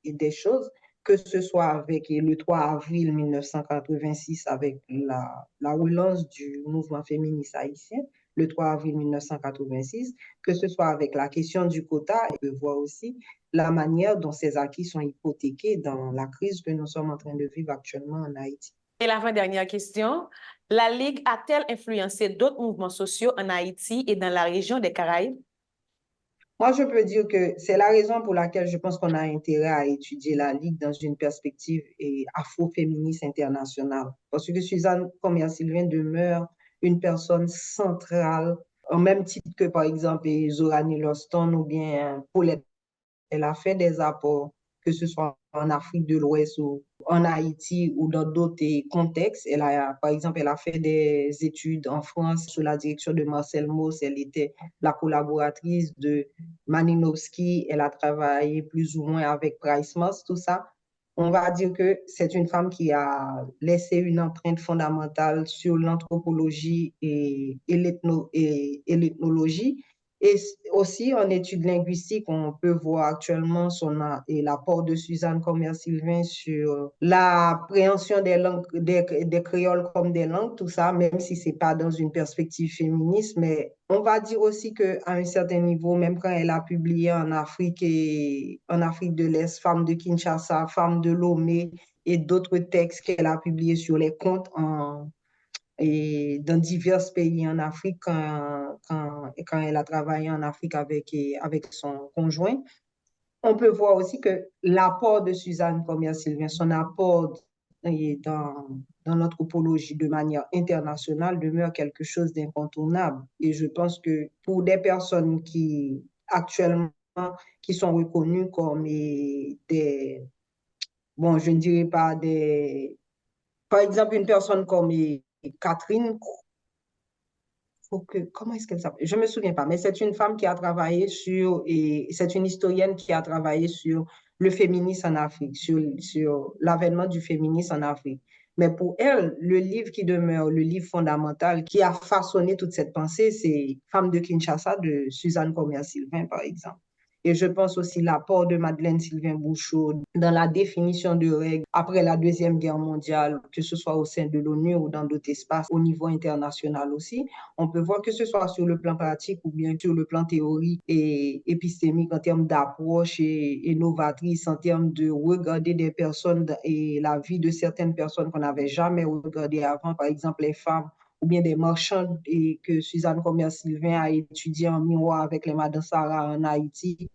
des choses, que ce soit avec le 3 avril 1986, avec la relance du mouvement féministe haïtien, le 3 avril 1986, que ce soit avec la question du quota, et on peut voir aussi la manière dont ces acquis sont hypothéqués dans la crise que nous sommes en train de vivre actuellement en Haïti. Et l'avant-dernière question, la Ligue a-t-elle influencé d'autres mouvements sociaux en Haïti et dans la région des Caraïbes? Moi, je peux dire que c'est la raison pour laquelle je pense qu'on a intérêt à étudier la Ligue dans une perspective afroféministe internationale. Parce que Suzanne Cormier-Sylvain demeure une personne centrale, au même titre que, par exemple, Zorani Loston ou bien Paulette. Elle a fait des apports, que ce soit en Afrique de l'Ouest ou en Haïti ou dans d'autres contextes. Par exemple, elle a fait des études en France sous la direction de Marcel Mauss. Elle était la collaboratrice de Maninowski. Elle a travaillé plus ou moins avec Price Moss, tout ça. On va dire que c'est une femme qui a laissé une empreinte fondamentale sur l'anthropologie et l'ethnologie. Et aussi, en études linguistiques, on peut voir actuellement l'apport de Suzanne Cormier-Sylvain sur l'appréhension des langues, des créoles comme des langues, tout ça, même si c'est pas dans une perspective féministe. Mais on va dire aussi qu'à un certain niveau, même quand elle a publié en Afrique en Afrique de l'Est, Femmes de Kinshasa, Femmes de Lomé et d'autres textes qu'elle a publiés sur les contes et dans divers pays en Afrique quand elle a travaillé en Afrique avec son conjoint. On peut voir aussi que l'apport de Suzanne Cormier-Sylvain, son apport dans l'anthropologie de manière internationale demeure quelque chose d'incontournable. Et je pense que pour des personnes qui actuellement qui sont reconnues comme bon, je ne dirais pas par exemple, une personne comme Catherine, comment est-ce qu'elle s'appelle? Je ne me souviens pas, mais c'est une femme qui a travaillé et c'est une historienne qui a travaillé sur le féminisme en Afrique, sur l'avènement du féminisme en Afrique. Mais pour elle, le livre qui demeure le livre fondamental qui a façonné toute cette pensée, c'est Femmes de Kinshasa de Suzanne Cormier-Sylvain, par exemple. Et je pense aussi l'apport de Madeleine Sylvain Bouchot dans la définition de règles après la Deuxième Guerre mondiale, que ce soit au sein de l'ONU ou dans d'autres espaces au niveau international aussi. On peut voir que ce soit sur le plan pratique ou bien sur le plan théorique et épistémique en termes d'approche et novatrice, en termes de regarder des personnes et la vie de certaines personnes qu'on n'avait jamais regardées avant, par exemple les femmes ou bien des marchands et que Suzanne Cormier-Sylvain a étudié en miroir avec les Madame Sarah en Haïti,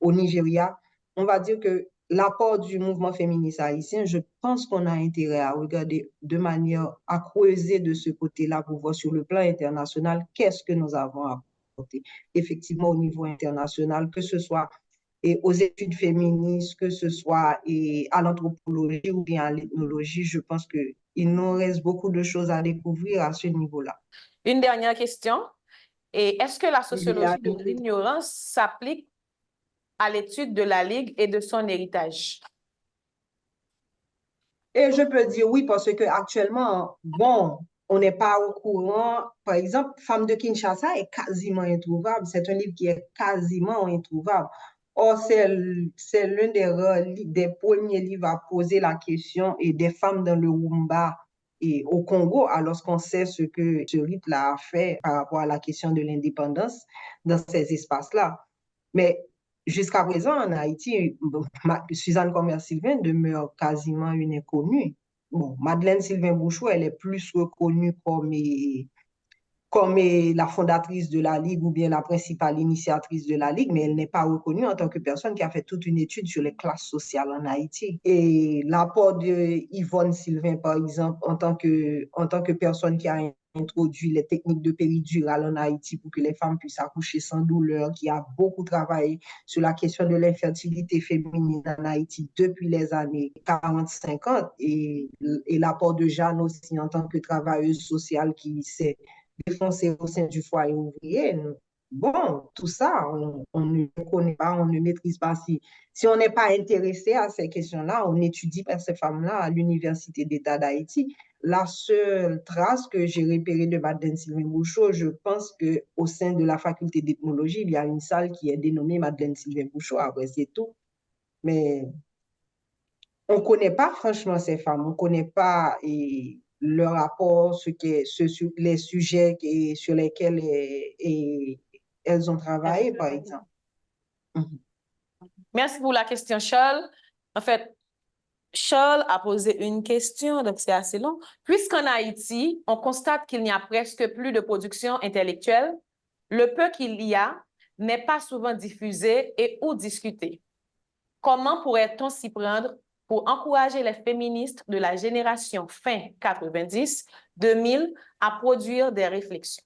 au Nigeria. On va dire que l'apport du mouvement féministe haïtien, je pense qu'on a intérêt à regarder de manière à creuser de ce côté-là pour voir sur le plan international qu'est-ce que nous avons apporté. Effectivement, au niveau international, que ce soit aux études féministes, que ce soit à l'anthropologie ou bien à l'ethnologie, je pense qu'il nous reste beaucoup de choses à découvrir à ce niveau-là. Une dernière question. Et est-ce que la sociologie de l'ignorance s'applique à l'étude de la Ligue et de son héritage? Et je peux dire oui parce que actuellement, bon, on n'est pas au courant. Par exemple, Femme de Kinshasa est quasiment introuvable. C'est un livre qui est quasiment introuvable. Or, c'est l'un des premiers livres à poser la question et des femmes dans le Rumba et au Congo, alors qu'on sait ce que ce rite-là a fait par rapport à la question de l'indépendance dans ces espaces-là. Mais jusqu'à présent, en Haïti, Suzanne Cormier-Sylvain demeure quasiment une inconnue. Bon, Madeleine Sylvain Bouchot, elle est plus reconnue comme la fondatrice de la Ligue ou bien la principale initiatrice de la Ligue, mais elle n'est pas reconnue en tant que personne qui a fait toute une étude sur les classes sociales en Haïti. Et l'apport de Yvonne Sylvain, par exemple, en tant que personne qui a introduit les techniques de péridurale en Haïti pour que les femmes puissent accoucher sans douleur, qui a beaucoup travaillé sur la question de l'infertilité féminine en Haïti depuis les années 40-50, et l'apport de Jeanne aussi en tant que travailleuse sociale qui s'est défoncée au sein du foyer ouvrier. Bon, tout ça, on ne connaît pas, on ne maîtrise pas. Si on n'est pas intéressé à ces questions-là, on n'étudie pas ces femmes-là à l'Université d'État d'Haïti. La seule trace que j'ai repérée de Madeleine Sylvain Bouchot, je pense qu'au sein de la faculté d'ethnologie, il y a une salle qui est dénommée Madeleine Sylvain Bouchot. Après, c'est tout. Mais on ne connaît pas franchement ces femmes. On ne connaît pas leur rapport, les sujets sur lesquels elles ont travaillé, par exemple. Merci pour la question, Charles. En fait, Charles a posé une question, donc c'est assez long. Puisqu'en Haïti, on constate qu'il n'y a presque plus de production intellectuelle, le peu qu'il y a n'est pas souvent diffusé et ou discuté. Comment pourrait-on s'y prendre pour encourager les féministes de la génération fin 90-2000 à produire des réflexions?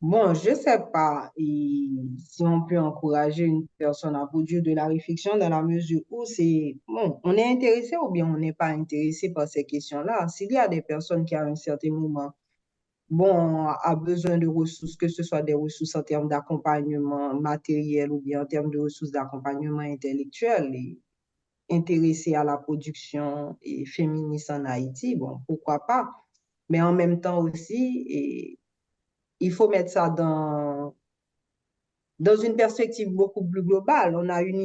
Bon, je ne sais pas si on peut encourager une personne à produire de la réflexion dans la mesure où bon, on est intéressé ou bien on n'est pas intéressé par ces questions-là. S'il y a des personnes qui, à un certain moment, bon, a besoin de ressources, que ce soit des ressources en termes d'accompagnement matériel ou bien en termes de ressources d'accompagnement intellectuel, et intéressé à la production féministe en Haïti, bon, pourquoi pas. Mais en même temps aussi, il faut mettre ça dans une perspective beaucoup plus globale. On a une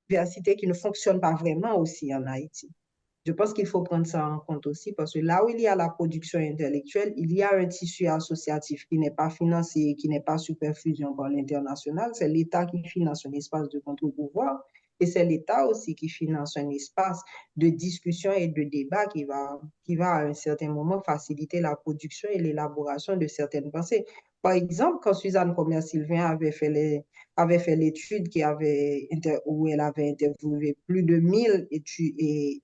université qui ne fonctionne pas vraiment aussi en Haïti. Je pense qu'il faut prendre ça en compte aussi parce que là où il y a la production intellectuelle, il y a un tissu associatif qui n'est pas financé, qui n'est pas sous perfusion par l'international. C'est l'État qui finance un espace de contre-pouvoir et c'est l'État aussi qui finance un espace de discussion et de débat qui va à un certain moment faciliter la production et l'élaboration de certaines pensées. Par exemple, quand Suzanne Commerce-Sylvain avait fait l'étude où elle avait interviewé plus de 1000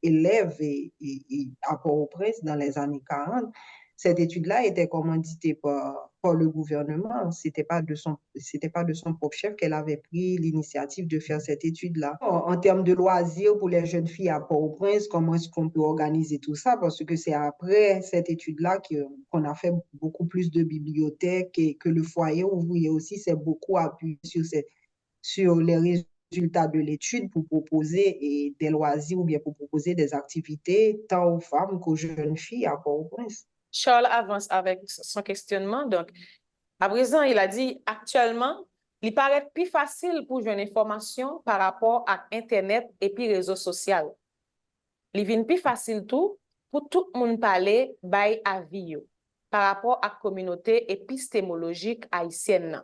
élèves à Port-au-Prince dans les années 40. Cette étude-là était commanditée par le gouvernement. C'était pas de son propre chef qu'elle avait pris l'initiative de faire cette étude-là. En termes de loisirs pour les jeunes filles à Port-au-Prince, comment est-ce qu'on peut organiser tout ça? Parce que c'est après cette étude-là qu'on a fait beaucoup plus de bibliothèques et que le foyer ouvrier aussi s'est beaucoup appuyé sur les résultats de l'étude pour proposer des loisirs ou bien pour proposer des activités tant aux femmes qu'aux jeunes filles à Port-au-Prince. Charles avance avec son questionnement. Donc, à présent, il a dit actuellement, il paraît plus facile pour jouer une information par rapport à Internet et puis réseaux sociaux. Il vient plus facile tout pour tout le monde parler by avis par rapport à la communauté épistémologique haïtienne.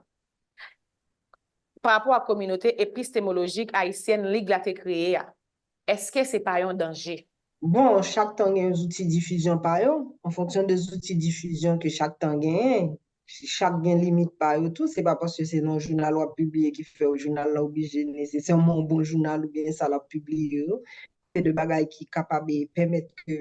Par rapport à la communauté épistémologique haïtienne, Ligue a été créée. Est-ce que c'est pas un danger? Bon, chaque temps, il y a des outils de diffusion par eux. En fonction des outils de diffusion que chaque temps gagne, chaque gain limite par eux tout. C'est pas parce que c'est dans le journal ou à publier qui fait au journal là obligé nécessairement un bon journal ou bien ça l'a publié. C'est de bagages qui sont capables de permettre que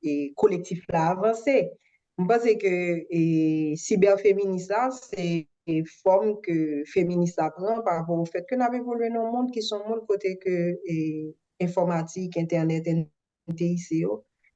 le collectif là avance. Je pense que cyberféministe, c'est une forme que féministe apprend par rapport au fait que nous avons évolué dans un monde qui sont monde côté que informatique, Internet, NTIC.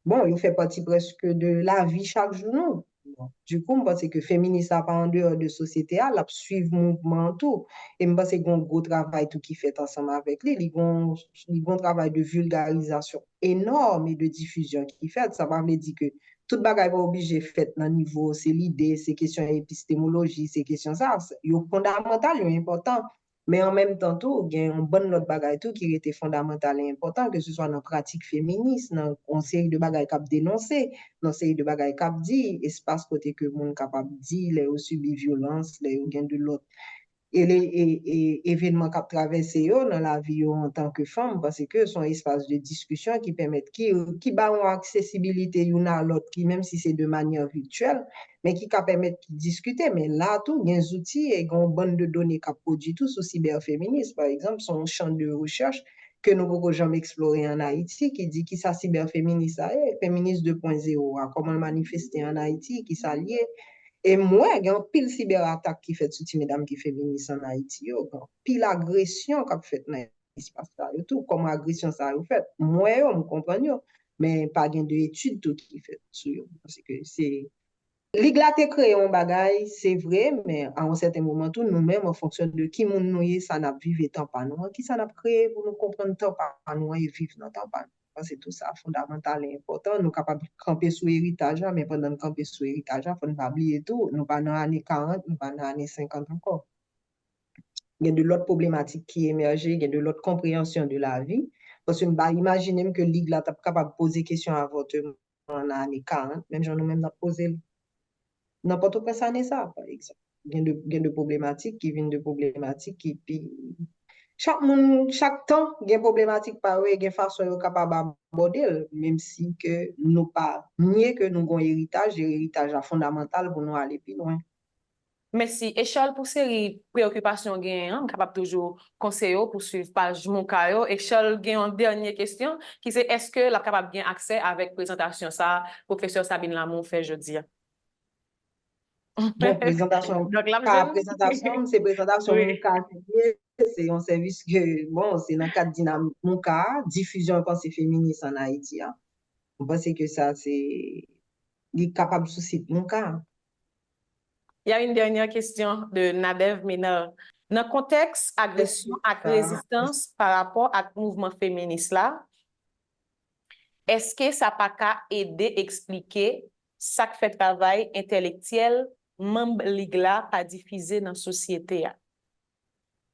Bon, il fait partie presque de la vie chaque jour. Non? Bon. Du coup, je pense que féministe n'a pas en dehors de société, elle a suivre le mouvement tout. Et je pense qu'il y a un gros travail tout qui fait ensemble avec lui. Il y a un travail de vulgarisation énorme et de diffusion qui fait. Ça veut dire que tout bagage va obligé fait dans le niveau, c'est l'idée, c'est question épistémologie, c'est question ça. C'est fondamental, c'est important. Mais en même temps, tout, il y a un bon autre bagage tout qui était fondamental et important, que ce soit dans la pratique féministe, dans une série de bagages qui dénoncé, dans une série de bagages qui dit, espace côté que le monde capable de dire, les subi violence, les gain de l'autre. et les événements qu'a traversé yo dans la vie yo en tant que femme parce que son espace de discussion qui permettent qui ba une accessibilité une à l'autre qui même si c'est de manière virtuelle mais qui permettent de discuter mais là tout il y a des outils et une bande de données qu'a produit tout sur cyberféminisme par exemple son champ de recherche que nous pouvons jamais explorer en Haïti qui dit qui ça cyberféministe ça est féministe 2.0 comment manifester en Haïti qui ça lié. Et moi, il y a un pile cyberattaque qui fait sous mesdames qui féministes en Haïti, yo, pile agression qui fait dans l'espace là, tout comme agression ça a fait. Moi, je comprends yo, mais pas gain de études tout qui fait sur yo parce que c'est l'Igla te créé un bagage, c'est vrai, mais à un certain moment tout nous-mêmes en fonction de qui moun nou ye, ça n'a vivre tant pas nous, qui ça n'a créé pour nous comprendre tant pas nous et vivre dans tant pas nous. C'est tout ça fondamental et important. Nous capables de camper sous héritage, mais pendant de camper sous héritage, il faut ne pas oublier tout. Nous pas dans les années 40, nous pas dans les années 50 encore. Il y a de l'autre problématique qui émerge, il y a de l'autre compréhension de la vie. Parce que nous imaginez que l'Igla est capable de poser question à avortement dans les années 40, même j'en ai même posé n'importe quoi ça n'est ça, par exemple. Il y a de problématiques qui viennent de problématiques qui, puis, chaque temps, il y a une problématique par eux, il y a une façon de capable d'aborder, même si que nous pas nier que nous avons un héritage, l'héritage est fondamental pour nous aller plus loin. Merci. Et Charles, pour série préoccupation gain, capable toujours conseiller pour suivre page mon caillou. Et Charles, gain une dernière question qui c'est est-ce que la capable bien accès avec présentation ça professeur Sabine Lamont fait jeudi? Bon, présentation, Donc là, présentation, c'est présentation oui. mon cas, c'est un service que, bon, c'est dans le cadre dynamique mon cas, diffusion de pensée féministe en Haïti. Hein. On pense que ça, c'est capable de susciter mon cas. Il y a une dernière question de Nadev Ménard. Dans le contexte agression et résistance par rapport à mouvement féministe là, est-ce que ça n'a pas aider à expliquer ça que fait travail intellectuel, membre l'IGLA pas diffusé dans la société?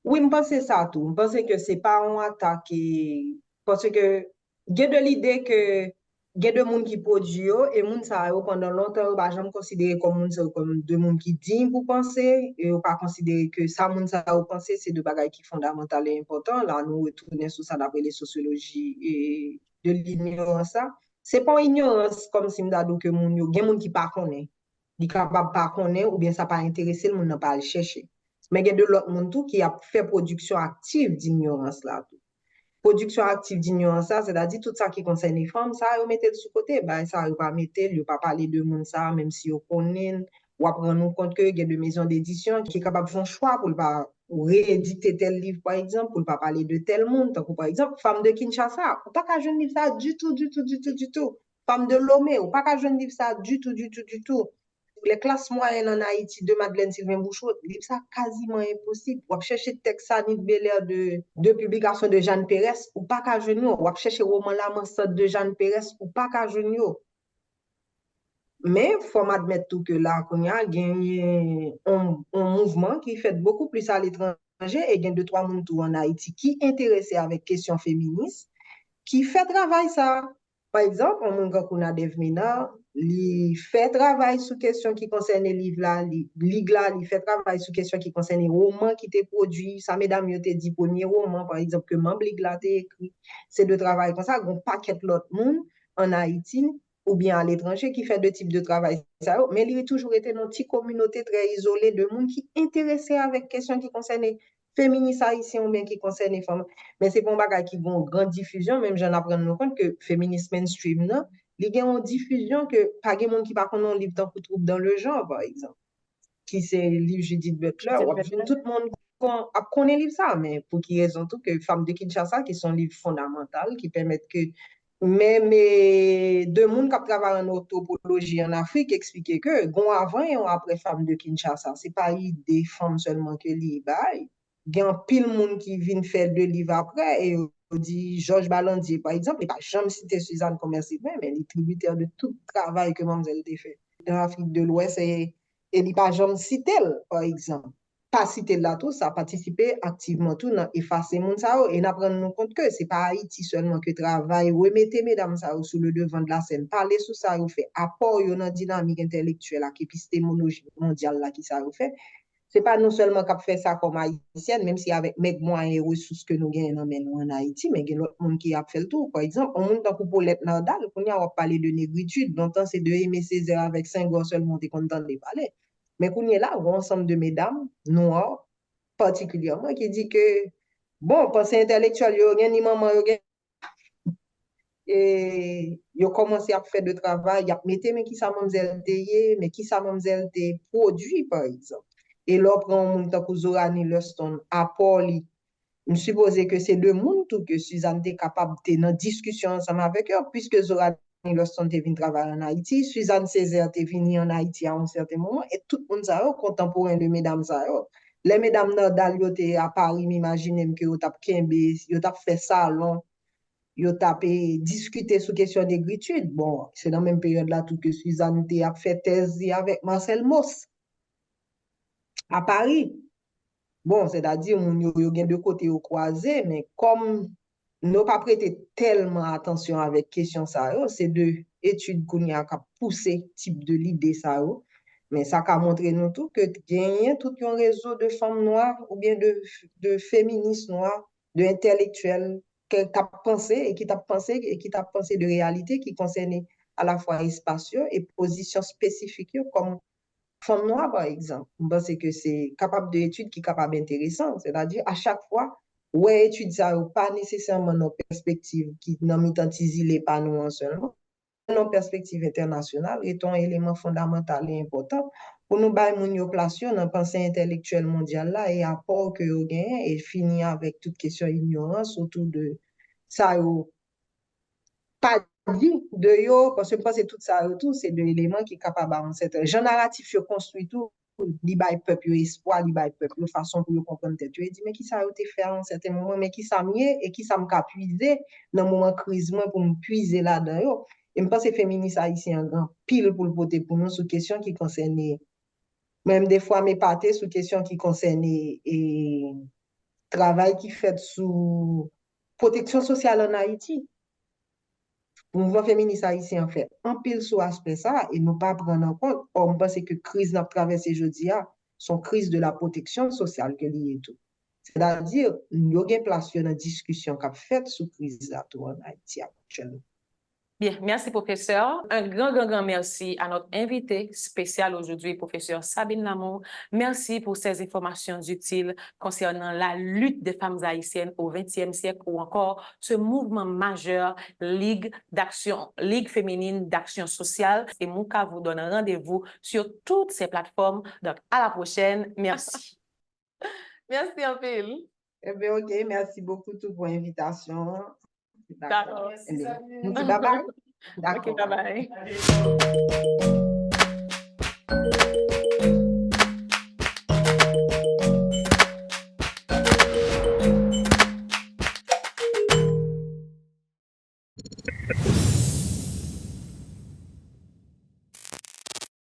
Oui, je pense ça tout. Je pense que ce n'est pas une attaque. Parce que il y a de l'idée que il y a des gens qui produisent et les gens pendant longtemps, bah, jamais considéré comme des gens qui dignes pour penser et pas considéré que ça, les gens penser, c'est des bagages qui sont fondamentaux et importants. Là, nous retournons sur ça d'après les sociologies et de l'ignorance. Ce n'est pas une ignorance comme si nous avons que il y a des gens qui ne connaissent pas. Ils ne capable pas connaître ou bien ça pas intéressé, le monde n'a pas à le chercher. Mais il y a de l'autre monde tout qui a fait production active d'ignorance là. Tout. Production active d'ignorance, c'est-à-dire tout ça qui concerne les femmes, ça, vous mettez de ce côté, ben, ça, vous pas mettre, vous pas parler de monde ça, même si vous connaissez, ou prendre compte qu'il y a des maisons d'édition qui sont capables de faire un choix pour ne pas rééditer tel livre, par exemple, pour ne pas parler de tel monde. Donc, par exemple, femme de Kinshasa, ou pas qu'à jeune livre ça du tout, du tout, du tout, du tout. Femme de Lomé, ou pas qu'à jeune livre ça du tout, du tout, du tout. Les classes moyennes en Haïti de Madeleine Sylvain Bouchot, c'est quasiment impossible. On va chercher texte Sanit Belair de publication de Jeanne Pérez ou pas qu'à genoux. On va chercher roman La Mansard de Jeanne Pérez ou pas qu'à genoux. Mais il faut admettre tout que là, qu'on y a gagné un mouvement qui fait beaucoup plus à l'étranger et il y a 2-3 personnes en Haïti qui intéressés avec questions féministes, qui fait travail ça. Par exemple, on a des Mina, il fait travail sur questions qui concernent les livres là, il fait travail sur questions qui concernent les romans qui étaient produits. Ça, mesdames, yo te dit premier roman, par exemple, que membre Ligla a écrit. C'est de travail comme ça, un paquet l'autre monde en Haïti ou bien à l'étranger qui fait deux types de travail. Mais il a toujours été dans une petite communauté très isolée de monde qui intéressait avec questions qui concernaient féministes haïtiens ou bien qui concernent les femmes. Mais c'est pour un bagage qui vont grande diffusion, même j'en apprends compte que féministe mainstream, non, il y a une diffusion que pas de monde qui par contre un livre dans le genre, par exemple, qui c'est le livre Judith Butler, tout le monde connaît le livre ça, mais pour qui raison tout que Femmes de Kinshasa, qui sont livres fondamentaux, qui permettent que même deux monde qui travaillent en anthropologie en Afrique expliquent que bon avant et après Femmes de Kinshasa, c'est pas des femmes seulement que livre. Il y a un pile monde qui vient faire deux livres après et on dit Georges Balandier par exemple, il n'a pas jamais cité Suzanne Commercy, mais il est tributaire de tout le travail que mademoiselle a fait dans l'Afrique de l'Ouest et il n'a pas jamais cité par exemple. Pas cité là tout, ça a participé activement tout dans effacer mon ça et n'apprendre compte que c'est pas Haïti seulement que travaille, remettez mesdames ça sur le devant de la scène, parler sur ça, vous fait apport dans dynamique intellectuelle, qui épistémologie mondiale là qui ça vous fait. c'est pas non seulement qu'on fait ça comme haïtienne, même si avec mes moyens et ressources que nous gagnons en Haïti, mais il y a l'autre monde qui a fait le tour. Par exemple, on monte dans Paulette Nardal, on y a parlé de négritude, longtemps c'est de Aimé Césaire avec Senghor seulement t'es content de parler. Mais qu'on y est là, on ensemble de mesdames noires, particulièrement, qui dit que, bon, pensée intellectuelle, il y a rien ni maman, et yo commencé à faire de travail, y a metté mais qui ça mamzelle te mais qui ça mamzelle te produit par exemple. Et là prend moun tan kou Zorani Luston apport li. Je suppose que c'est de moun tout que Suzanne était capable de dans discussion ensemble avec eux puisque Zorani Luston te venu travailler en Haïti, Suzanne Césaire te venu en Haïti à un certain moment et tout le monde ça contemporain de mesdames ça. Les mesdames Nordal yo te à Paris, m'imagine que yo t'a kembe, yo t'a fait salon yo tapé discuter sur question d'égritude. Bon, c'est dans la même période là tout que Suzanne a fait thèse avec Marcel Mauss à Paris. Bon, c'est-à-dire moun yo gen de côté au croisé, mais comme nous pas prêté tellement attention avec question ça, c'est de études qu'on y a poussé type de l'idée ça. Mais ça a montré nous tout que gagne tout un réseau de femmes noires ou bien de féministes noires, d'intellectuels qui t'a pensé et qui t'a pensé de réalité qui concernait à la fois espacieux et positions spécifiques comme femme noire par exemple. Je pense que c'est capable d'études qui est capable intéressante, c'est-à-dire à chaque fois ouais études ça pas nécessairement nos perspectives qui n'ont mis tant isolé pas nous seulement nos perspectives internationales est un élément fondamental et important pour nous bailler moun yo place dans pensée intellectuelle mondiale là et apport que yo gagne et finir avec toute question ignorance autour de ça yo pas dit de yo parce que je pense que tout ça autour c'est de éléments qui capable en cette genre narratif yo construit tout li bay peuple espoir li bay peuple façon pour yo comprendre tête yo dit mais qui ça yo te fait en certain moment mais qui ça mieux et qui ça me ka puiser dans moment crise moi pour me puiser là-dedans yo. Et je pense que féministe haïtien grand pile pour le voter pour nous sur question qui concerne même des fois mes parties sur question qui concerne et travail qui fait sous protection sociale en Haïti. Mouvement féministe haïtien en fait en pile sur aspect ça et nous pas prendre en compte. On pense que crise n'a traversé jeudi a son crise de la protection sociale que lié et tout. C'est-à-dire nous avons place dans discussion qu'a fait sous crise là tout en Haïti actuellement. Bien, merci professeur. Un grand merci à notre invité spécial aujourd'hui, professeur Sabine Lamour. Merci pour ces informations utiles concernant la lutte des femmes haïtiennes au XXe siècle ou encore ce mouvement majeur Ligue féminine d'action sociale. Et Mouka vous donne rendez-vous sur toutes ces plateformes. Donc, à la prochaine. Merci. Merci un peu. Eh bien, OK, merci beaucoup tout pour l'invitation. D'accord. Bye bye. OK, bye bye.